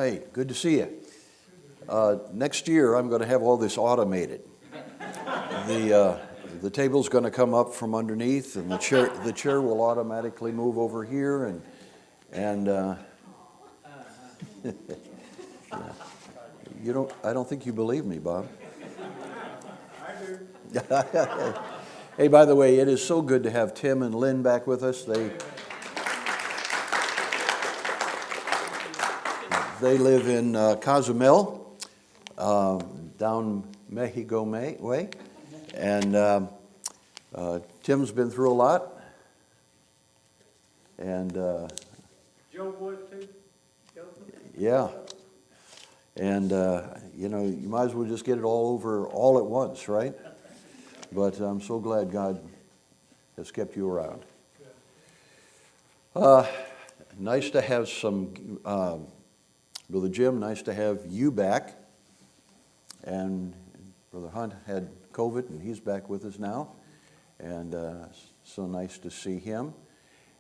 right, good to see you. Next year, I'm going to have all this automated. The table's going to come up from underneath, and the chair will automatically move over here, and I don't think you believe me, Bob. I do. Hey, by the way, it is so good to have Tim and Lynn back with us. They live in Cozumel, down Mexico way, and Tim's been through a lot, and Joe would too. Joe? yeah, and you might as well just get it all over all at once, right? But I'm so glad God has kept you around. Nice to have some, Brother Jim, nice to have you back. And Brother Hunt had COVID, and he's back with us now. And so nice to see him.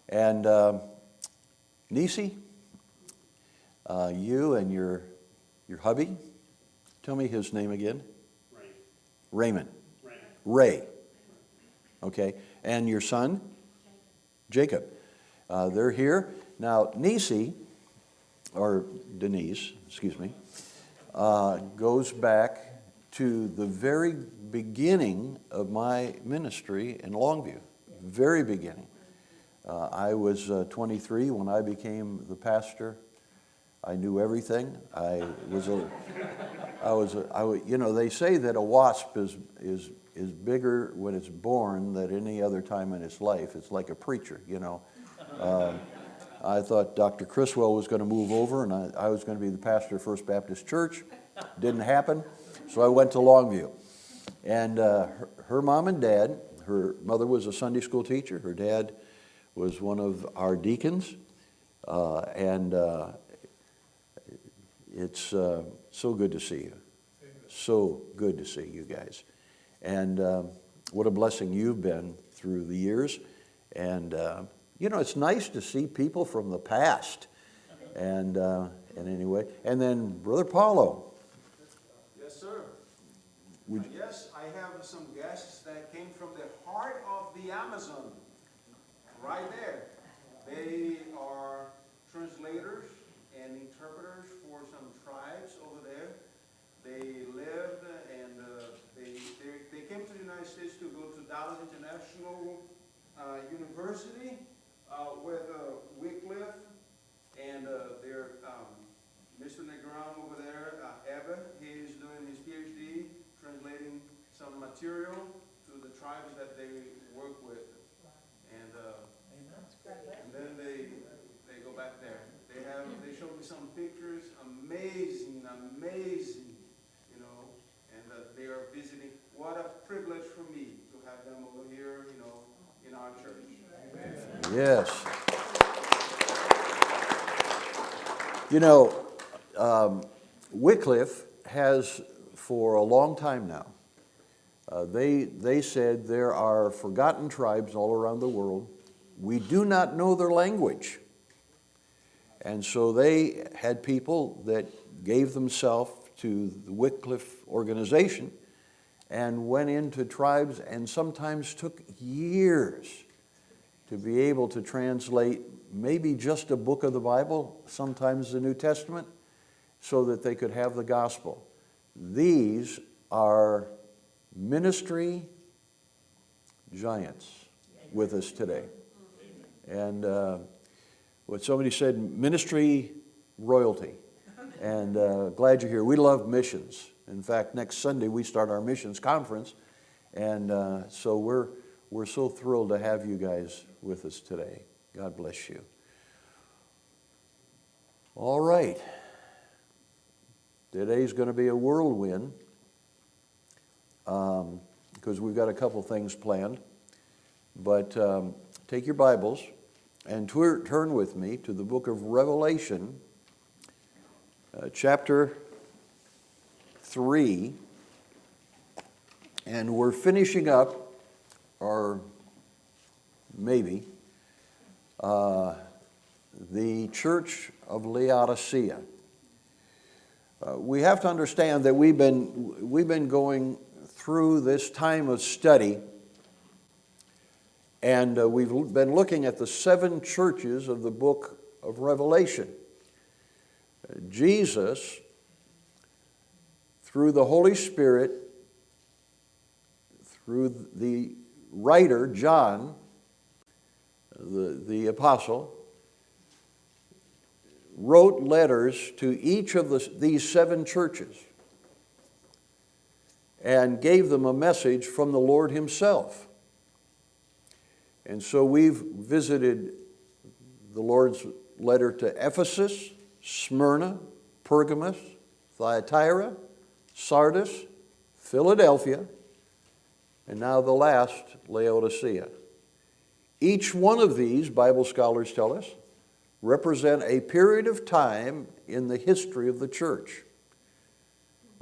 And Nisi, you and your hubby, tell me his name again. Raymond. Ray. Okay. And your son? Jacob. They're here. Now, Nisi, or Denise, excuse me, goes back to the very beginning of my ministry in Longview. Very beginning. I was 23 when I became the pastor. I knew everything. They say that a wasp is bigger when it's born than any other time in its life. It's like a preacher, I thought Dr. Criswell was going to move over, and I was going to be the pastor of First Baptist Church. Didn't happen, so I went to Longview. And her mom and dad, her mother was a Sunday school teacher. Her dad was one of our deacons. It's so good to see you. So good to see you guys. And what a blessing you've been through the years. And, it's nice to see people from the past. And anyway, and then Brother Paulo. Yes, sir. Yes, I have some guests that came from the heart of the Amazon. Right there. They are translators and interpreters for some tribes over there. They lived and they came to the United States to go to Dallas International University with Wycliffe and their Mr. Negron over there, Evan. He is doing his PhD, translating some material to the tribes that they work with. And then they go back there. They showed me some pictures, amazing, and they are visiting. What a privilege for me to have them over here, in our church. Amen. Yes. Wycliffe has for a long time now. They said there are forgotten tribes all around the world. We do not know their language. And so they had people that gave themselves to the Wycliffe organization and went into tribes and sometimes took years to be able to translate maybe just a book of the Bible, sometimes the New Testament, so that they could have the gospel. These are ministry giants with us today. And what somebody said, ministry royalty. And glad you're here. We love missions. In fact, next Sunday we start our missions conference. And so we're so thrilled to have you guys with us today. God bless you. All right. Today's going to be a whirlwind because we've got a couple things planned. But take your Bibles and turn with me to the book of Revelation, chapter 3. And we're finishing up, or maybe, the church of Laodicea. We have to understand that we've been going through this time of study, and we've been looking at the 7 churches of the book of Revelation. Jesus, through the Holy Spirit, through the writer, John, the apostle, wrote letters to each of these 7 churches and gave them a message from the Lord himself. And so we've visited the Lord's letter to Ephesus, Smyrna, Pergamos, Thyatira, Sardis, Philadelphia, and now the last, Laodicea. Each one of these, Bible scholars tell us, represent a period of time in the history of the church.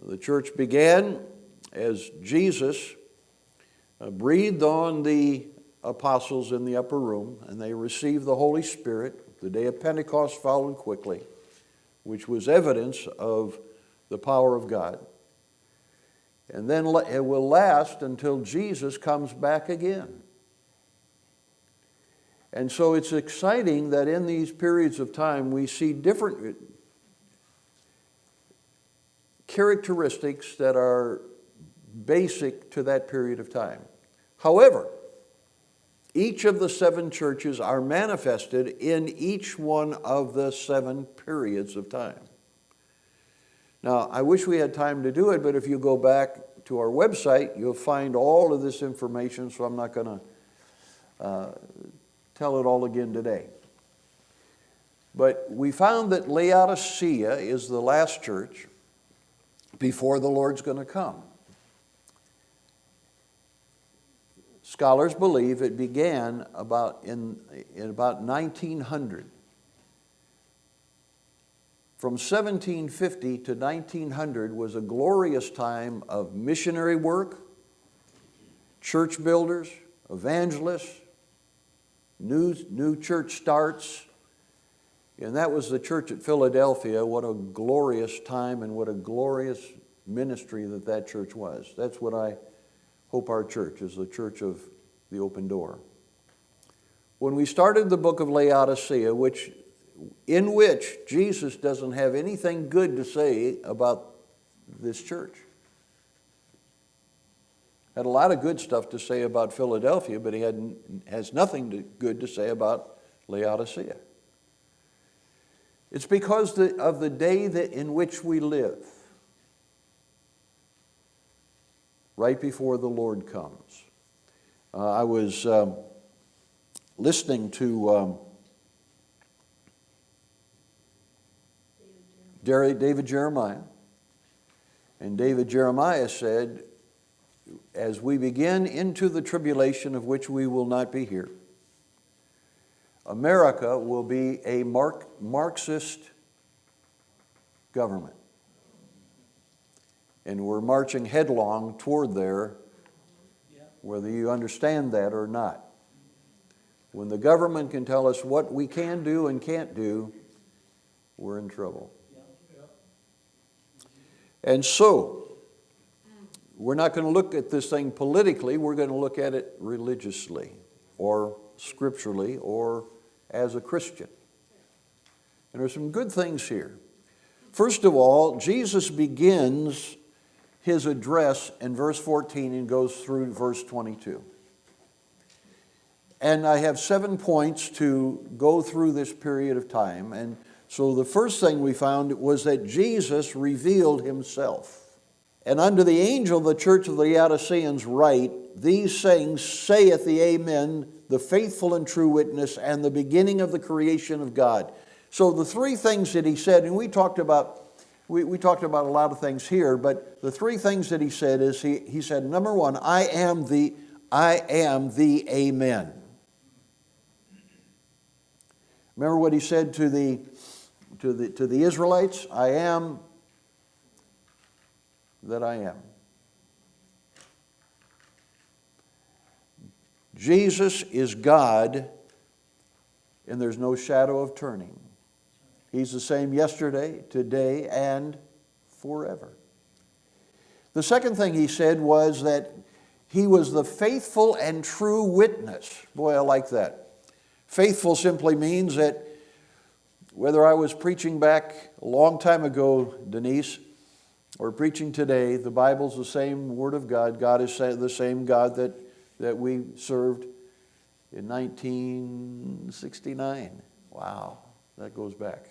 The church began as Jesus breathed on the apostles in the upper room, and they received the Holy Spirit. The day of Pentecost followed quickly, which was evidence of the power of God. And then it will last until Jesus comes back again. And so it's exciting that in these periods of time we see different characteristics that are basic to that period of time. However, each of the 7 churches are manifested in each one of the 7 periods of time. Now, I wish we had time to do it, but if you go back to our website, you'll find all of this information, so I'm not going to tell it all again today. But we found that Laodicea is the last church before the Lord's going to come. Scholars believe it began in about 1900. From 1750 to 1900 was a glorious time of missionary work, church builders, evangelists, new church starts. And that was the church at Philadelphia. What a glorious time and what a glorious ministry that church was. That's what I hope our church is, the church of the open door. When we started the book of Laodicea, in which Jesus doesn't have anything good to say about this church. Had a lot of good stuff to say about Philadelphia, but he has nothing good to say about Laodicea. It's because of the day in which we live, right before the Lord comes. I was listening to David Jeremiah, and David Jeremiah said, as we begin into the tribulation of which we will not be here, America will be a Marxist government. And we're marching headlong toward there, whether you understand that or not. When the government can tell us what we can do and can't do, we're in trouble. And so, we're not going to look at this thing politically, we're going to look at it religiously, or scripturally, or as a Christian. And there's some good things here. First of all, Jesus begins his address in verse 14 and goes through verse 22. And I have 7 points to go through this period of time. And so the first thing we found was that Jesus revealed himself. And unto the angel of the church of the Laodiceans write, these things saith the Amen, the faithful and true witness, and the beginning of the creation of God. So the 3 things that he said, and we talked about a lot of things here, but the 3 things that he said is, he said, number 1, I am the Amen. Remember what he said to the Israelites? I am that I am. Jesus is God, and there's no shadow of turning. He's the same yesterday, today, and forever. The second thing he said was that he was the faithful and true witness. Boy, I like that. Faithful simply means that whether I was preaching back a long time ago, Denise, or preaching today, the Bible's the same Word of God. God is the same God that we served in 1969. Wow, that goes back.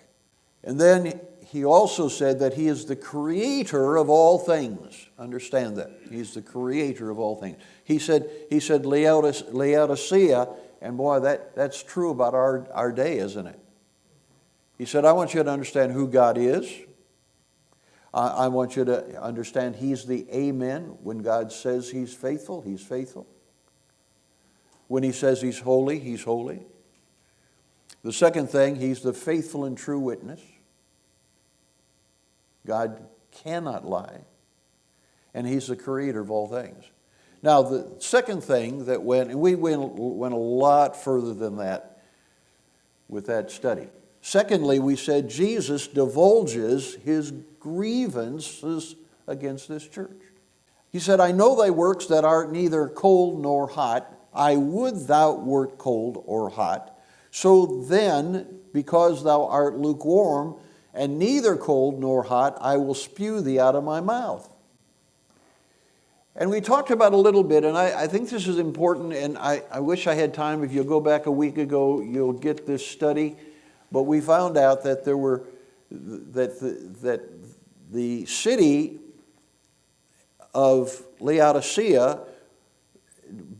And then he also said that he is the creator of all things. Understand that. He's the creator of all things. He said Laodicea, and boy, that's true about our day, isn't it? He said, I want you to understand who God is. I want you to understand He's the Amen. When God says He's faithful, He's faithful. When He says He's holy, He's holy. The second thing, He's the faithful and true witness. God cannot lie. And He's the creator of all things. Now, the second thing that went, and we went a lot further than that with that study. Secondly, we said Jesus divulges His grievances against this church. He said, I know thy works that art neither cold nor hot. I would thou wert cold or hot. So then, because thou art lukewarm, and neither cold nor hot, I will spew thee out of my mouth. And we talked about a little bit, and I think this is important, and I wish I had time. If you'll go back a week ago, you'll get this study. But we found out that that the city of Laodicea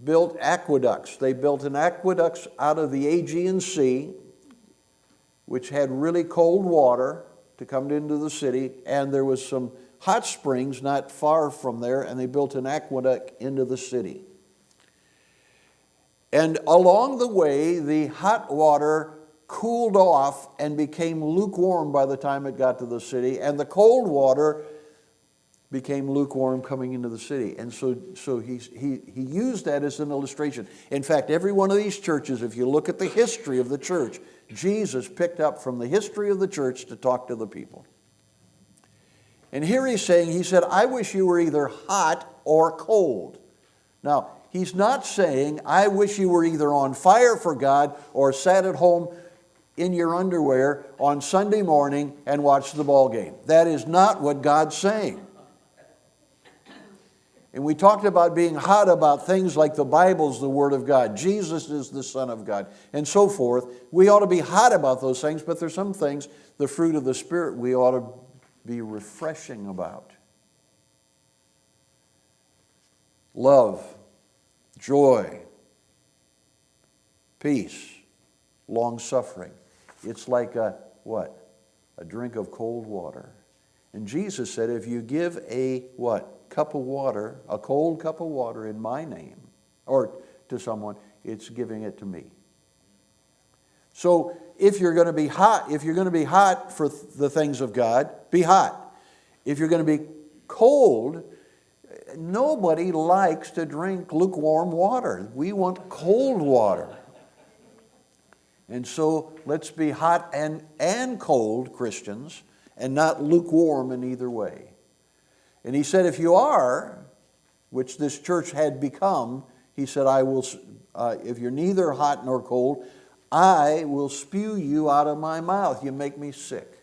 built aqueducts. They built an aqueduct out of the Aegean Sea, which had really cold water to come into the city, and there was some hot springs not far from there, and they built an aqueduct into the city. And along the way, the hot water cooled off and became lukewarm by the time it got to the city, and the cold water became lukewarm coming into the city. And so he used that as an illustration. In fact, every one of these churches, if you look at the history of the church, Jesus picked up from the history of the church to talk to the people. And here he's saying, he said, I wish you were either hot or cold. Now, he's not saying, I wish you were either on fire for God or sat at home in your underwear on Sunday morning and watched the ball game. That is not what God's saying. And we talked about being hot about things like the Bible's the Word of God. Jesus is the Son of God, and so forth. We ought to be hot about those things, but there's some things, the fruit of the Spirit, we ought to be refreshing about. Love, joy, peace, long-suffering. It's like a drink of cold water. And Jesus said, if you give a cup of water, a cold cup of water in my name, or to someone, it's giving it to me. So if you're going to be hot for the things of God, be hot. If you're going to be cold, nobody likes to drink lukewarm water. We want cold water. And so let's be hot and cold Christians, and not lukewarm in either way. And he said, if you are, which this church had become, he said, I will. If you're neither hot nor cold, I will spew you out of my mouth. You make me sick.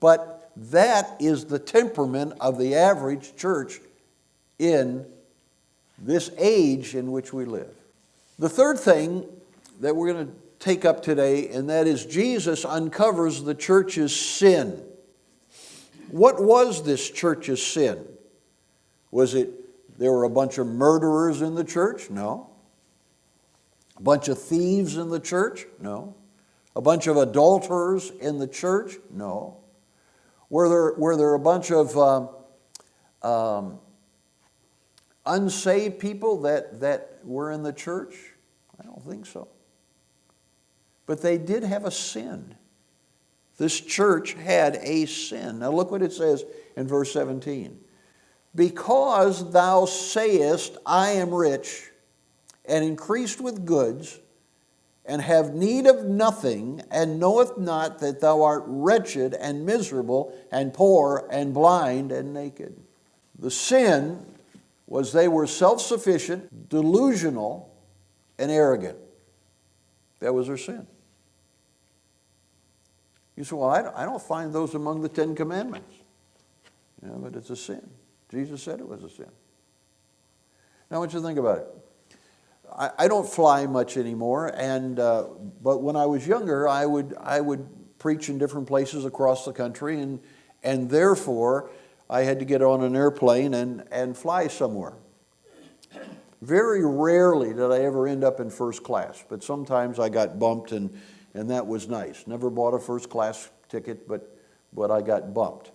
But that is the temperament of the average church in this age in which we live. The third thing that we're going to take up today, and that is Jesus uncovers the church's sin. What was this church's sin? Was it there were a bunch of murderers in the church? No. A bunch of thieves in the church? No. A bunch of adulterers in the church? No. Were there a bunch of unsaved people that were in the church? I don't think so. But they did have a sin. This church had a sin. Now look what it says in verse 17. Because thou sayest, I am rich, and increased with goods, and have need of nothing, and knoweth not that thou art wretched and miserable and poor and blind and naked. The sin was they were self-sufficient, delusional, and arrogant. That was their sin. You say, well, I don't find those among the 10 Commandments. Yeah, but it's a sin. Jesus said it was a sin. Now I want you to think about it. I don't fly much anymore, but when I was younger, I would preach in different places across the country, and therefore I had to get on an airplane and fly somewhere. Very rarely did I ever end up in first class, but sometimes I got bumped, and that was nice. Never bought a first class ticket, but I got bumped.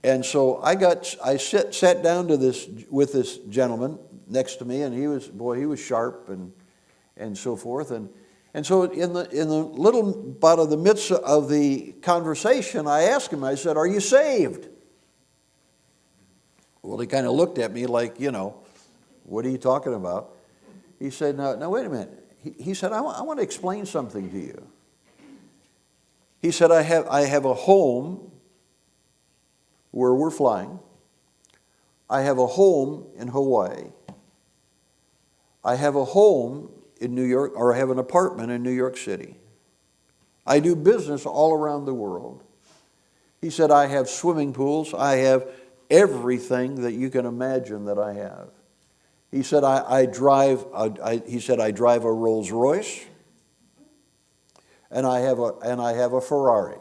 And so I sat down with this gentleman next to me, and he was sharp and so forth. And so in the little part of the midst of the conversation, I asked him, I said, "Are you saved?" Well, he kind of looked at me like, what are you talking about? He said, no, wait a minute. He said, I want to explain something to you. He said, I have a home where we're flying. I have a home in Hawaii. I have a home in New York, or I have an apartment in New York City. I do business all around the world. He said, I have swimming pools. I have everything that you can imagine that I have. He said, I drive a Rolls Royce, and I have a Ferrari.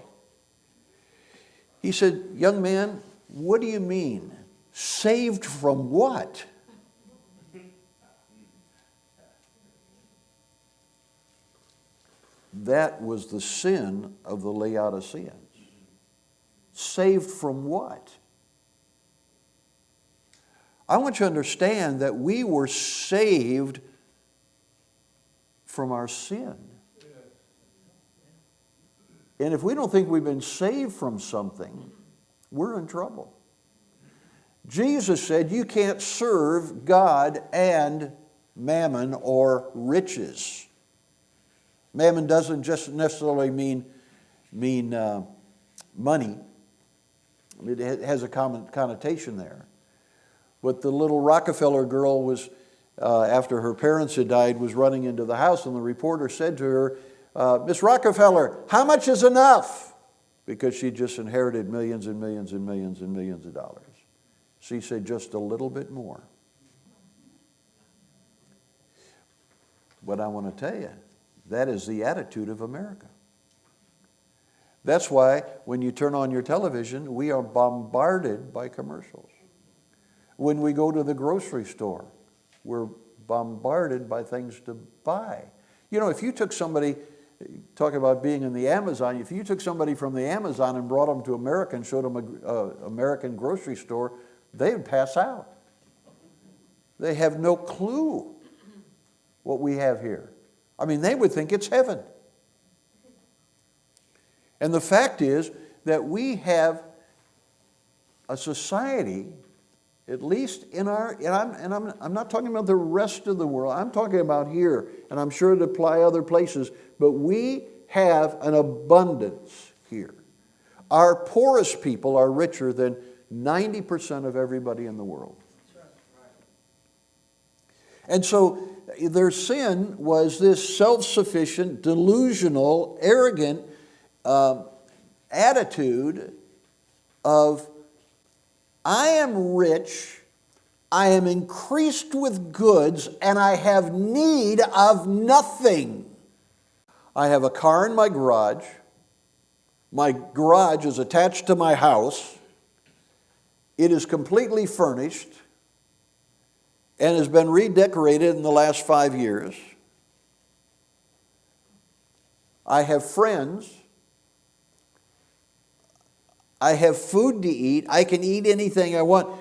He said, young man, what do you mean? Saved from what? That was the sin of the Laodiceans. Saved from what? I want you to understand that we were saved from our sin. And if we don't think we've been saved from something, we're in trouble. Jesus said you can't serve God and mammon or riches. Mammon doesn't just necessarily mean money. It has a common connotation there. But the little Rockefeller girl was, after her parents had died, was running into the house, and the reporter said to her, Miss Rockefeller, how much is enough? Because she just inherited millions and millions and millions and millions of dollars. She said, just a little bit more. But I want to tell you, that is the attitude of America. That's why when you turn on your television, we are bombarded by commercials. When we go to the grocery store, we're bombarded by things to buy. If you took somebody, talk about being in the Amazon, if you took somebody from the Amazon and brought them to America and showed them an American grocery store, they would pass out. They have no clue what we have here. I mean, they would think it's heaven. And the fact is that we have a society, at least in our, and I'm not talking about the rest of the world, I'm talking about here, and I'm sure it apply other places, but we have an abundance here. Our poorest people are richer than 90% of everybody in the world. And so their sin was this self-sufficient, delusional, arrogant attitude of, I am rich, I am increased with goods, and I have need of nothing. I have a car in my garage. My garage is attached to my house. It is completely furnished and has been redecorated in the last 5 years. I have friends. I have food to eat. I can eat anything I want.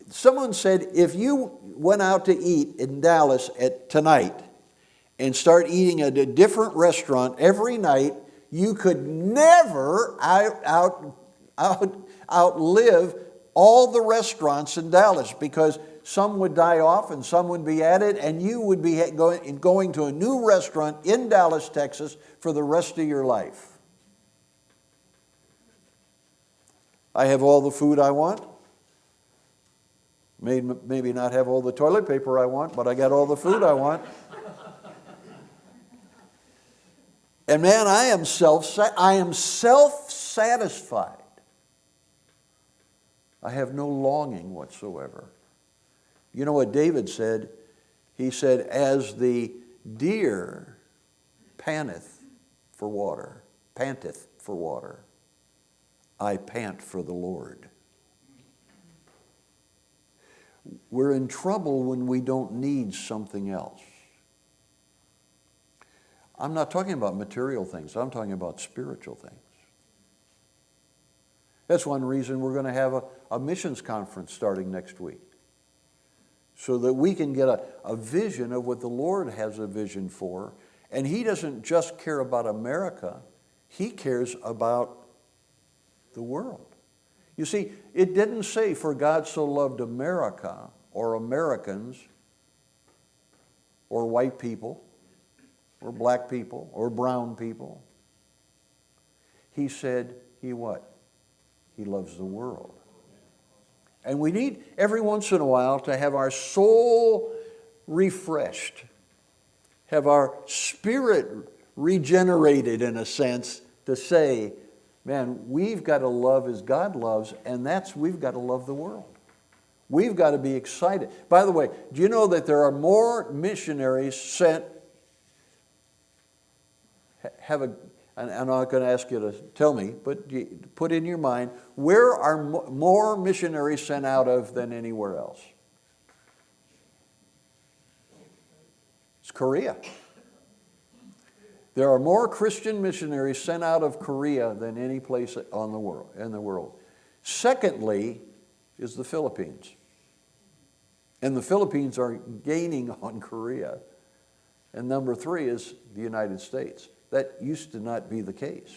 Someone said, if you went out to eat in Dallas tonight and start eating at a different restaurant every night, you could never outlive all the restaurants in Dallas, because some would die off and some would be added, and you would be going to a new restaurant in Dallas, Texas for the rest of your life. I have all the food I want. Maybe not have all the toilet paper I want, but I got all the food I want. And man, I am self-satisfied. I have no longing whatsoever. You know what David said? He said, as the deer panteth for water, I pant for the Lord. We're in trouble when we don't need something else. I'm not talking about material things. I'm talking about spiritual things. That's one reason we're going to have a missions conference starting next week, so that we can get a vision of what the Lord has a vision for. And He doesn't just care about America. He cares about the world. You see, it didn't say, for God so loved America, or Americans, or white people, or black people, or brown people. He said, He what? He loves the world. And we need every once in a while to have our soul refreshed, have our spirit regenerated in a sense, to say, man, we've got to love as God loves, and we've got to love the world. We've got to be excited. By the way, do you know that there are more missionaries sent? And I'm not going to ask you to tell me, but put in your mind, where are more missionaries sent out of than anywhere else? It's Korea. There are more Christian missionaries sent out of Korea than any place in the world. Secondly is the Philippines. And the Philippines are gaining on Korea. And number 3 is the United States. That used to not be the case.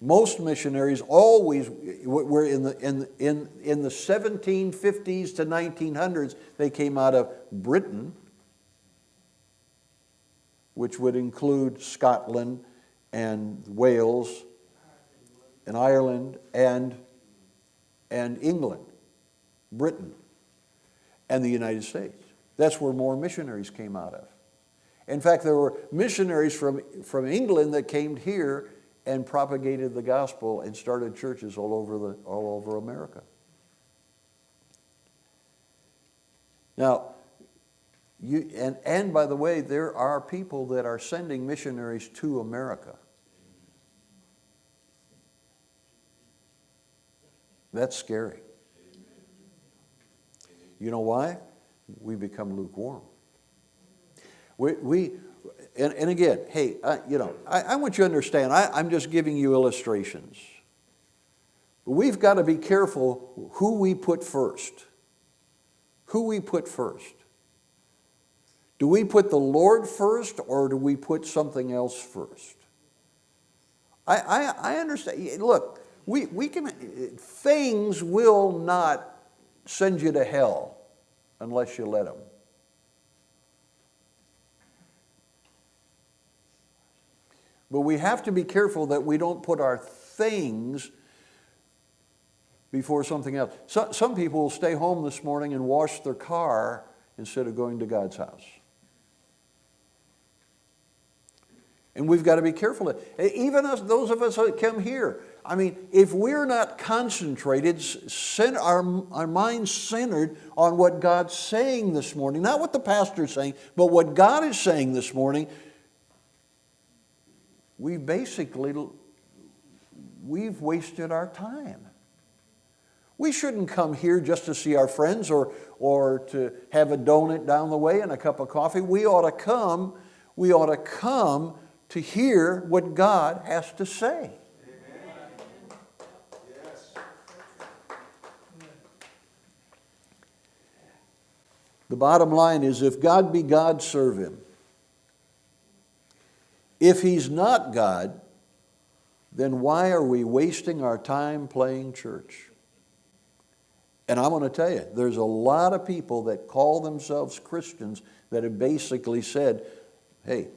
Most missionaries always were in the 1750s to 1900s, they came out of Britain, which would include Scotland and Wales and Ireland and England, Britain, and the United States. That's where more missionaries came out of. In fact, there were missionaries from England that came here and propagated the gospel and started churches all over America. Now, and by the way, there are people that are sending missionaries to America. That's scary. You know why? We become lukewarm. And again, hey, I want you to understand, I'm just giving you illustrations. But we've got to be careful who we put first. Who we put first. Do we put the Lord first, or do we put something else first? I understand. Look, we can, things will not send you to hell unless you let them. But we have to be careful that we don't put our things before something else. Some people will stay home this morning and wash their car instead of going to God's house. And we've got to be careful. Even those of us that come here, I mean, if we're not concentrated, our minds centered on what God's saying this morning, not what the pastor's saying, but what God is saying this morning, we've wasted our time. We shouldn't come here just to see our friends or to have a donut down the way and a cup of coffee. We ought to come to hear what God has to say. Amen. Yes. The bottom line is, if God be God, serve Him. If He's not God, then why are we wasting our time playing church? And I'm going to tell you, there's a lot of people that call themselves Christians that have basically said, hey,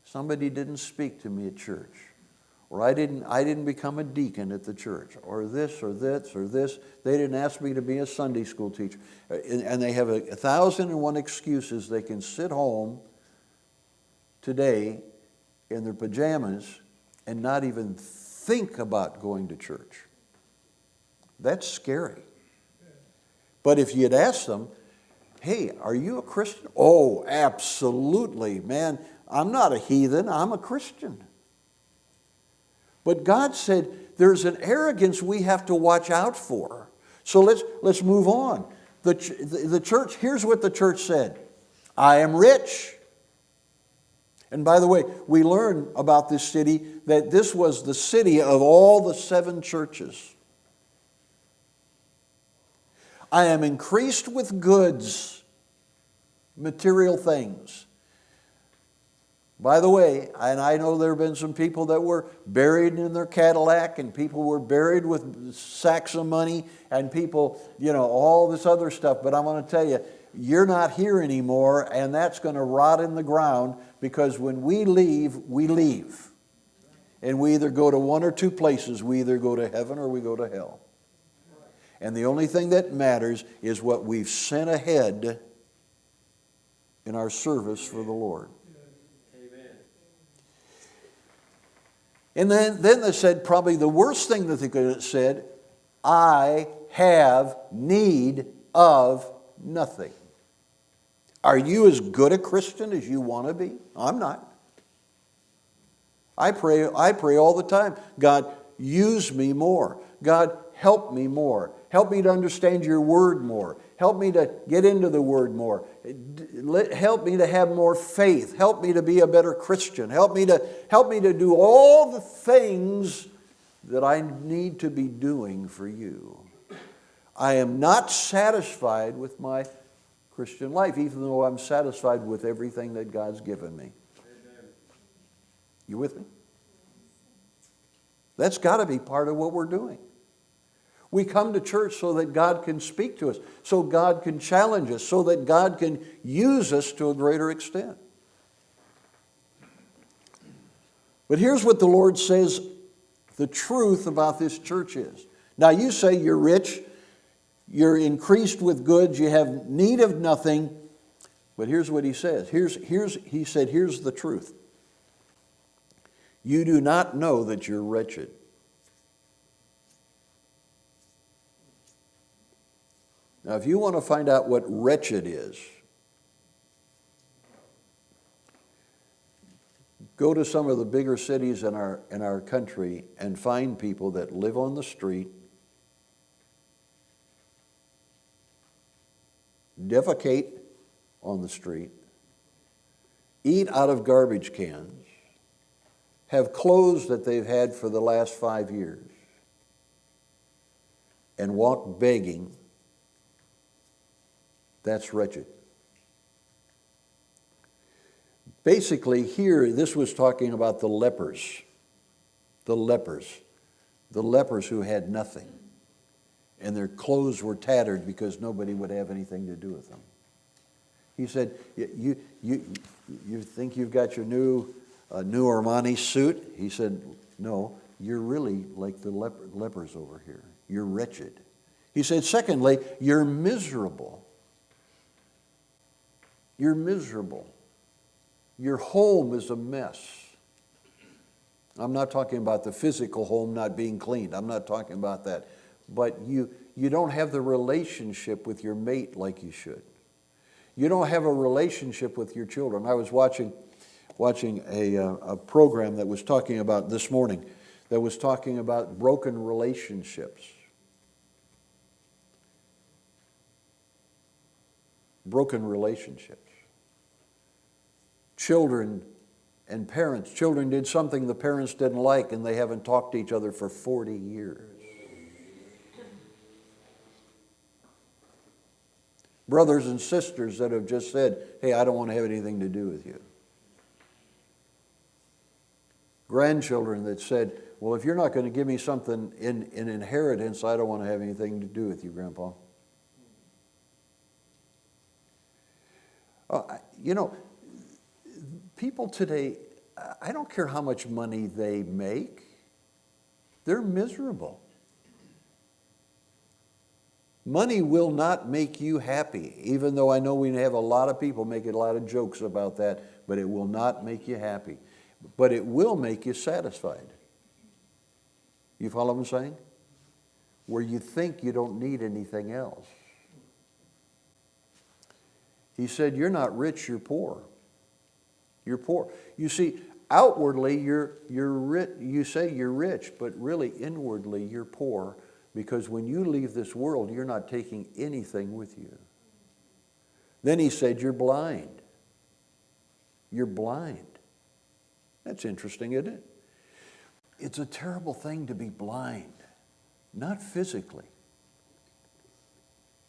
somebody didn't speak to me at church, or I didn't become a deacon at the church, or this, or this, or this. They didn't ask me to be a Sunday school teacher. And they have 1,001 excuses. They can sit home today in their pajamas and not even think about going to church. That's scary. But if you'd ask them, hey, are you a Christian? Oh, absolutely, man. I'm not a heathen, I'm a Christian. But God said there's an arrogance we have to watch out for. So let's move on. The church, here's what the church said. I am rich. And by the way, we learn about this city that this was the city of all the 7 churches. I am increased with goods, material things. By the way, and I know there have been some people that were buried in their Cadillac, and people were buried with sacks of money, and people, all this other stuff. But I want to tell you, you're not here anymore, and that's going to rot in the ground, because when we leave, we leave. And we either go to one or two places. We either go to heaven or we go to hell. And the only thing that matters is what we've sent ahead in our service for the Lord. Amen. And then they said probably the worst thing that they could have said, I have need of nothing. Are you as good a Christian as you want to be? I'm not. I pray all the time, God, use me more. God, help me more. Help me to understand your word more. Help me to get into the word more. Help me to have more faith. Help me to be a better Christian. Help me to do all the things that I need to be doing for you. I am not satisfied with my Christian life, even though I'm satisfied with everything that God's given me. Amen. You with me? That's got to be part of what we're doing. We come to church so that God can speak to us, so God can challenge us, so that God can use us to a greater extent. But here's what the Lord says the truth about this church is. Now you say you're rich, you're increased with goods, you have need of nothing, but here's what he says. He said, here's the truth. You do not know that you're wretched. Now, if you want to find out what wretched is, go to some of the bigger cities in our country and find people that live on the street, defecate on the street, eat out of garbage cans, have clothes that they've had for the last 5 years, and walk begging. That's wretched. Basically, here, this was talking about the lepers. The lepers who had nothing. And their clothes were tattered because nobody would have anything to do with them. He said, you think you've got your new Armani suit? He said, no, you're really like the lepers over here. You're wretched. He said, secondly, you're miserable. You're miserable. Your home is a mess. I'm not talking about the physical home not being cleaned. I'm not talking about that. But you don't have the relationship with your mate like you should. You don't have a relationship with your children. I was watching a program that was talking about this morning, that was talking about broken relationships. Broken relationships. Children and parents. Children did something the parents didn't like, and they haven't talked to each other for 40 years. Brothers and sisters that have just said, hey, I don't want to have anything to do with you. Grandchildren that said, Well, if you're not going to give me something in inheritance, I don't want to have anything to do with you, Grandpa. You know, people today, I don't care how much money they make, they're miserable. Money will not make you happy, even though I know we have a lot of people making a lot of jokes about that, but it will not make you happy. But it will make you satisfied. You follow what I'm saying? Where you think you don't need anything else. He said, you're not rich, you're poor. You're poor. You see, outwardly you're rich, you say you're rich, but really inwardly you're poor, because when you leave this world, you're not taking anything with you. Then he said, you're blind. You're blind. That's interesting, isn't it? It's a terrible thing to be blind, not physically,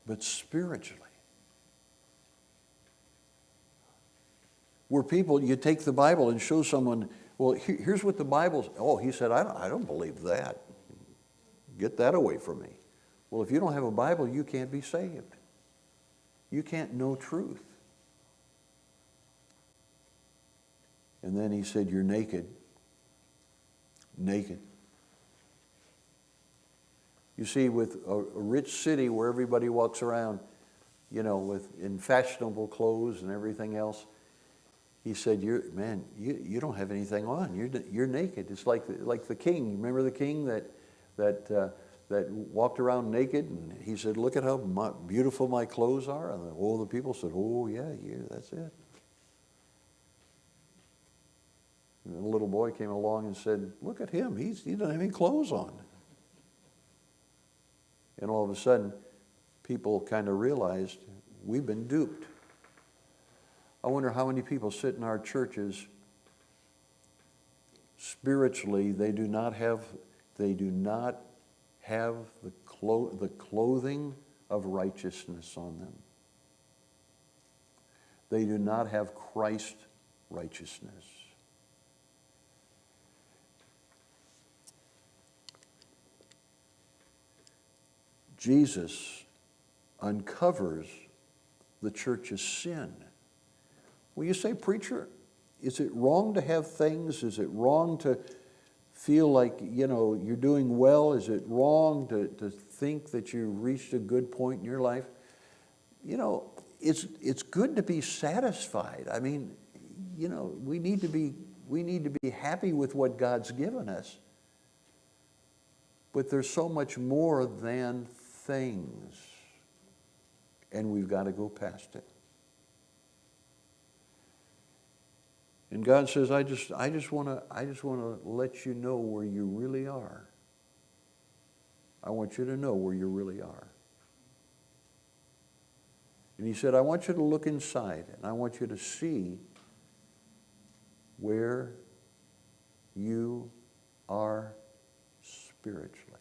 but spiritually. Where people, you take the Bible and show someone, well, here's what the Bible's, oh, he said, I don't believe that. Get that away from me. Well, if you don't have a Bible, you can't be saved. You can't know truth. And then he said, you're naked. Naked. You see, with a rich city where everybody walks around, you know, in fashionable clothes and everything else, he said, you don't have anything on. You're naked. It's like the king. Remember the king that walked around naked, and he said, look at how beautiful my clothes are. And all the people said, oh yeah, that's it. And the little boy came along and said, look at him. He doesn't have any clothes on. And all of a sudden, people kind of realized we've been duped. I wonder how many people sit in our churches spiritually, they do not have the clothing of righteousness on them. They do not have Christ righteousness. Jesus uncovers the church's sin. Well, you say, preacher, is it wrong to have things? Is it wrong to feel like, you know, you're doing well? Is it wrong to think that you've reached a good point in your life? You know, it's good to be satisfied. I mean, you know, we need to be happy with what God's given us. But there's so much more than things, and we've got to go past it. And God says, I just want to let you know where you really are. I want you to know where you really are. And he said, I want you to look inside, and I want you to see where you are spiritually.